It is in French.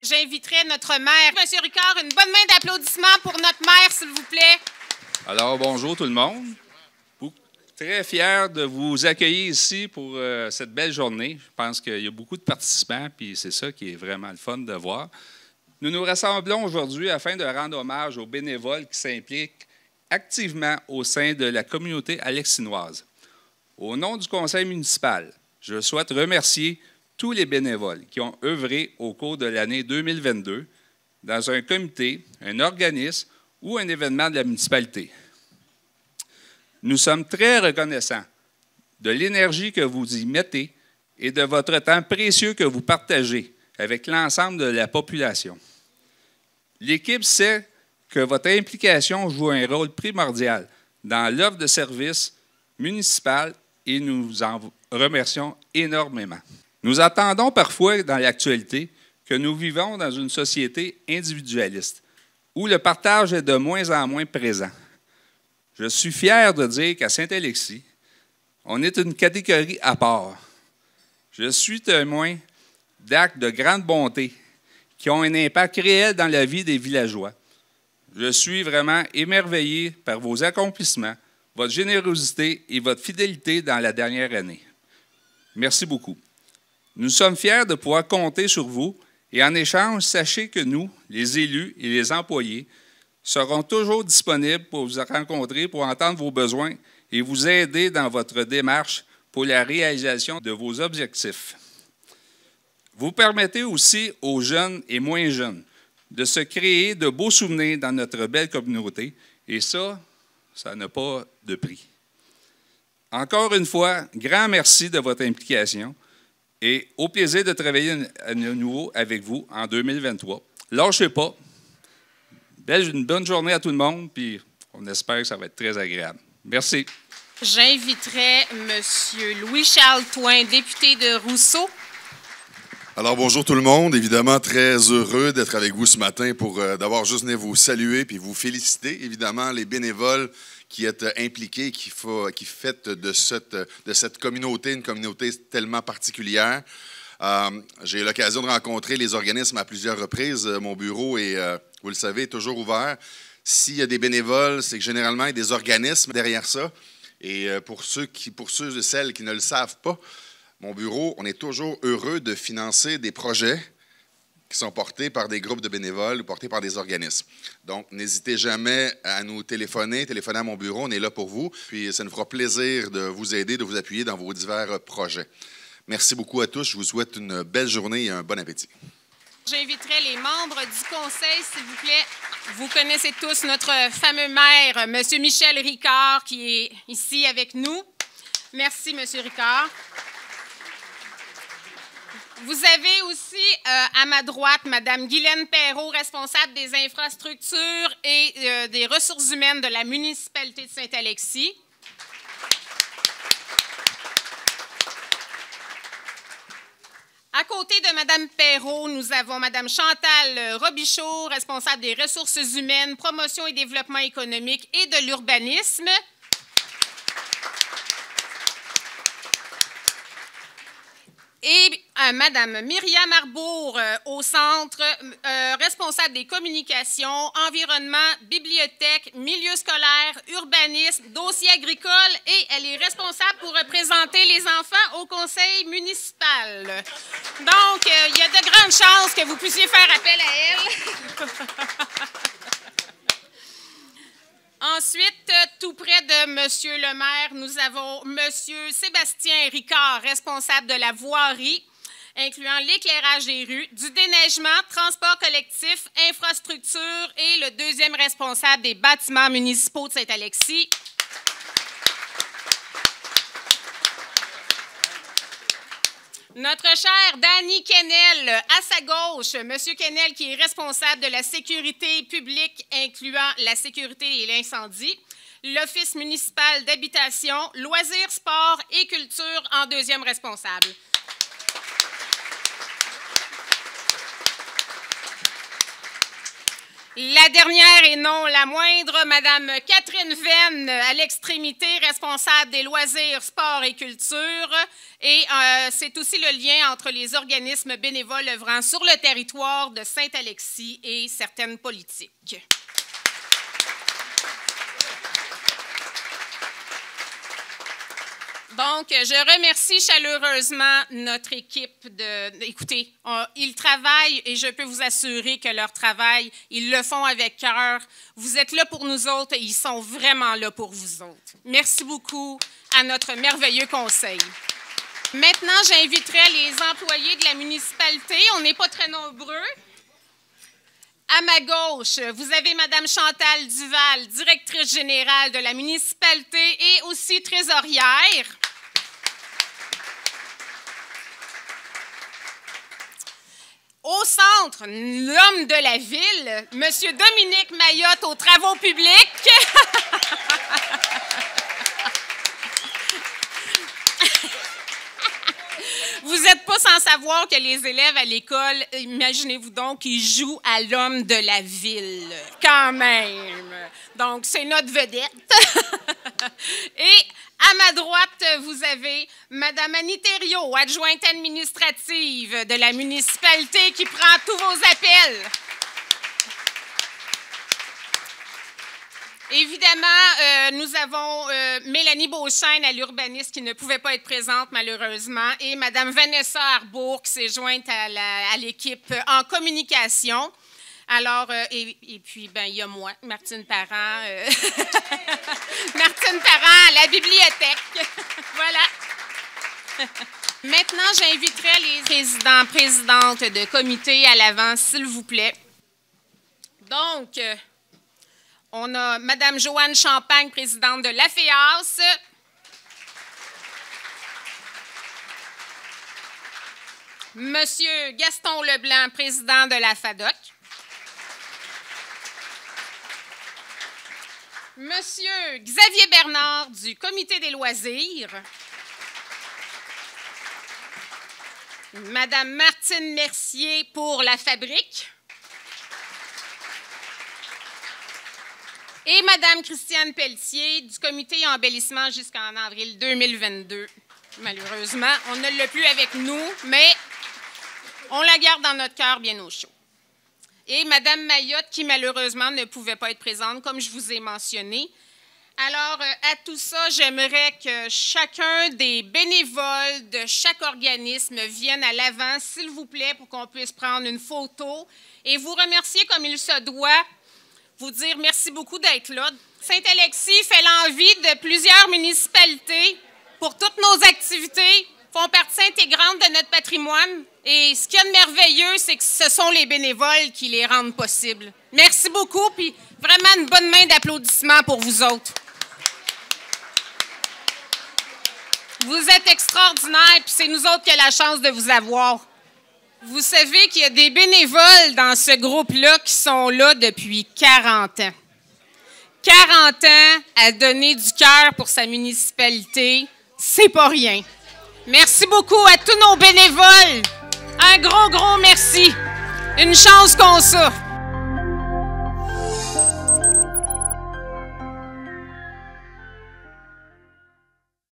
J'inviterai notre maire, M. Ricard, une bonne main d'applaudissements pour notre maire, s'il vous plaît. Alors, bonjour tout le monde. Très fier de vous accueillir ici pour cette belle journée. Je pense qu'il y a beaucoup de participants, puis c'est ça qui est vraiment le fun de voir. Nous nous rassemblons aujourd'hui afin de rendre hommage aux bénévoles qui s'impliquent activement au sein de la communauté alexinoise. Au nom du conseil municipal, je souhaite remercier tous les bénévoles qui ont œuvré au cours de l'année 2022 dans un comité, un organisme ou un événement de la municipalité. Nous sommes très reconnaissants de l'énergie que vous y mettez et de votre temps précieux que vous partagez avec l'ensemble de la population. L'équipe sait que votre implication joue un rôle primordial dans l'offre de services municipale et nous vous en remercions énormément. Nous attendons parfois dans l'actualité que nous vivons dans une société individualiste où le partage est de moins en moins présent. Je suis fier de dire qu'à Saint-Alexis, on est une catégorie à part. Je suis témoin d'actes de grande bonté qui ont un impact réel dans la vie des villageois. Je suis vraiment émerveillé par vos accomplissements, votre générosité et votre fidélité dans la dernière année. Merci beaucoup. Nous sommes fiers de pouvoir compter sur vous et en échange, sachez que nous, les élus et les employés, seront toujours disponibles pour vous rencontrer, pour entendre vos besoins et vous aider dans votre démarche pour la réalisation de vos objectifs. Vous permettez aussi aux jeunes et moins jeunes de se créer de beaux souvenirs dans notre belle communauté et ça n'a pas de prix. Encore une fois, grand merci de votre implication et au plaisir de travailler à nouveau avec vous en 2023. Lâchez pas. Une bonne journée à tout le monde, puis on espère que ça va être très agréable. Merci. J'inviterai M. Louis-Charles Thouin, député de Rousseau. Alors, bonjour tout le monde. Évidemment, très heureux d'être avec vous ce matin pour d'abord juste venir vous saluer puis vous féliciter. Évidemment, les bénévoles qui êtes impliqués, qui faites de cette communauté une communauté tellement particulière. J'ai eu l'occasion de rencontrer les organismes à plusieurs reprises. Mon bureau est, vous le savez, toujours ouvert. S'il y a des bénévoles, c'est que généralement, il y a des organismes derrière ça. Et pour ceux et celles qui ne le savent pas, mon bureau, on est toujours heureux de financer des projets qui sont portés par des groupes de bénévoles ou portés par des organismes. Donc, n'hésitez jamais à nous téléphoner à mon bureau, on est là pour vous. Puis, ça nous fera plaisir de vous aider, de vous appuyer dans vos divers projets. Merci beaucoup à tous. Je vous souhaite une belle journée et un bon appétit. J'inviterai les membres du conseil, s'il vous plaît. Vous connaissez tous notre fameux maire, M. Michel Ricard, qui est ici avec nous. Merci, M. Ricard. Vous avez aussi à ma droite Mme Guylaine Perrault, responsable des infrastructures et des ressources humaines de la municipalité de Saint-Alexis. À côté de Mme Perrault, nous avons Mme Chantal Robichaud, responsable des ressources humaines, promotion et développement économique et de l'urbanisme. Et Mme Myriam Arbour au centre, responsable des communications, environnement, bibliothèque, milieu scolaire, urbanisme, dossier agricole et elle est responsable pour représenter les enfants au conseil municipal. Donc, il y a de grandes chances que vous puissiez faire appel à elle. Ensuite, tout près de M. le maire, nous avons M. Sébastien Ricard, responsable de la voirie, incluant l'éclairage des rues, du déneigement, transport collectif, infrastructure et le deuxième responsable des bâtiments municipaux de Saint-Alexis. Notre cher Danny Kennel, à sa gauche, M. Kennel qui est responsable de la sécurité publique, incluant la sécurité et l'incendie, l'Office municipal d'habitation, loisirs, sport et culture en deuxième responsable. La dernière et non la moindre, Mme Catherine Venn, à l'extrémité, responsable des loisirs, sports et culture. Et c'est aussi le lien entre les organismes bénévoles œuvrant sur le territoire de Saint-Alexis et certaines politiques. Donc, je remercie chaleureusement notre équipe. Écoutez, ils travaillent et je peux vous assurer que leur travail, ils le font avec cœur. Vous êtes là pour nous autres et ils sont vraiment là pour vous autres. Merci beaucoup à notre merveilleux conseil. Maintenant, j'inviterai les employés de la municipalité. On n'est pas très nombreux. À ma gauche, vous avez Mme Chantal Duval, directrice générale de la municipalité et aussi trésorière. Au centre, l'homme de la ville, M. Dominique Mayotte aux travaux publics. Vous n'êtes pas sans savoir que les élèves à l'école, imaginez-vous donc, ils jouent à l'homme de la ville, quand même. Donc, c'est notre vedette. Et à ma droite, vous avez Mme Annie Thériault, adjointe administrative de la municipalité qui prend tous vos appels. Évidemment, nous avons Mélanie Beauchesne à l'urbanisme qui ne pouvait pas être présente malheureusement et Mme Vanessa Arbour qui s'est jointe à l'équipe en communication. Alors, et puis, ben, il y a moi, Martine Parent. Martine Parent à la bibliothèque. Voilà. Maintenant, j'inviterai les présidents, présidentes de comité à l'avant, s'il vous plaît. Donc, on a Mme Joanne Champagne, présidente de l'AFEAS. Monsieur Gaston Leblanc, président de la FADOC. Monsieur Xavier Bernard du Comité des loisirs. Madame Martine Mercier pour la Fabrique. Et Mme Christiane Pelletier du Comité embellissement jusqu'en avril 2022. Malheureusement, on ne l'a plus avec nous, mais on la garde dans notre cœur bien au chaud. Et Mme Mayotte, qui malheureusement ne pouvait pas être présente, comme je vous ai mentionné. Alors, à tout ça, j'aimerais que chacun des bénévoles de chaque organisme vienne à l'avant, s'il vous plaît, pour qu'on puisse prendre une photo et vous remercier comme il se doit, vous dire merci beaucoup d'être là. Saint-Alexis fait l'envie de plusieurs municipalités pour toutes nos activités, font partie intégrante de notre patrimoine. Et ce qu'il y a de merveilleux, c'est que ce sont les bénévoles qui les rendent possibles. Merci beaucoup, puis vraiment une bonne main d'applaudissements pour vous autres. Vous êtes extraordinaires, puis c'est nous autres qui avons la chance de vous avoir. Vous savez qu'il y a des bénévoles dans ce groupe-là qui sont là depuis 40 ans. 40 ans à donner du cœur pour sa municipalité, c'est pas rien. Merci beaucoup à tous nos bénévoles. Un gros merci. Une chance qu'on ça.